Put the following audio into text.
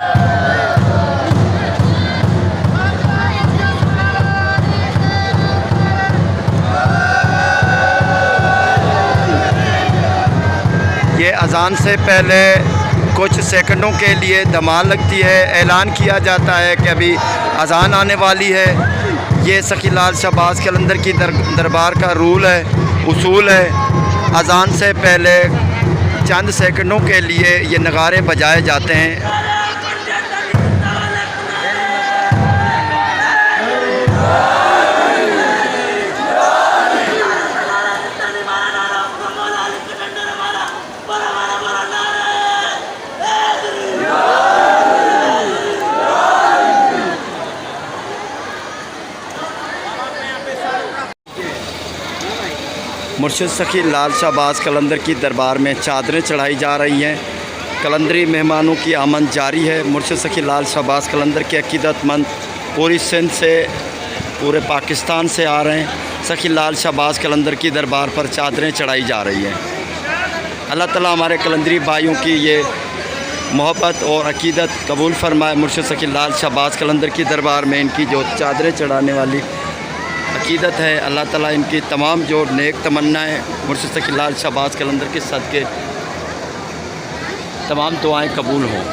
ये अज़ान से पहले कुछ सेकंडों के लिए धमाल लगती है। ऐलान किया जाता है कि अभी अज़ान आने वाली है। ये सखी लाल शहबाज कलंदर की दरबार का रूल है, उसूल है। अज़ान से पहले चंद सेकंडों के लिए ये नगारे बजाए जाते हैं। मुर्शिद सखी लाल शहबाज कलंदर की दरबार में चादरें चढ़ाई जा रही हैं। कलंदरी मेहमानों की आमद जारी है। मुर्शिद सखी लाल शहबाज कलंदर के अकीदतमंद पूरी सिंध से, पूरे पाकिस्तान से आ रहे हैं। सखी लाल शहबाज कलंदर की दरबार पर चादरें चढ़ाई जा रही हैं। अल्लाह ताला हमारे कलंदरी भाइयों की ये मोहब्बत और अकीदत कबूल फरमाए। मुर्शिद सखी लाल शहबाज कलंदर की दरबार में इनकी जो चादरें चढ़ाने वाली अकीदत है, अल्लाह ताला इनकी तमाम जो नेक तमन्नाएँ मुर्शिद सखी लाल शहबाज कलंदर के सदक़े तमाम दुआएं कबूल हों।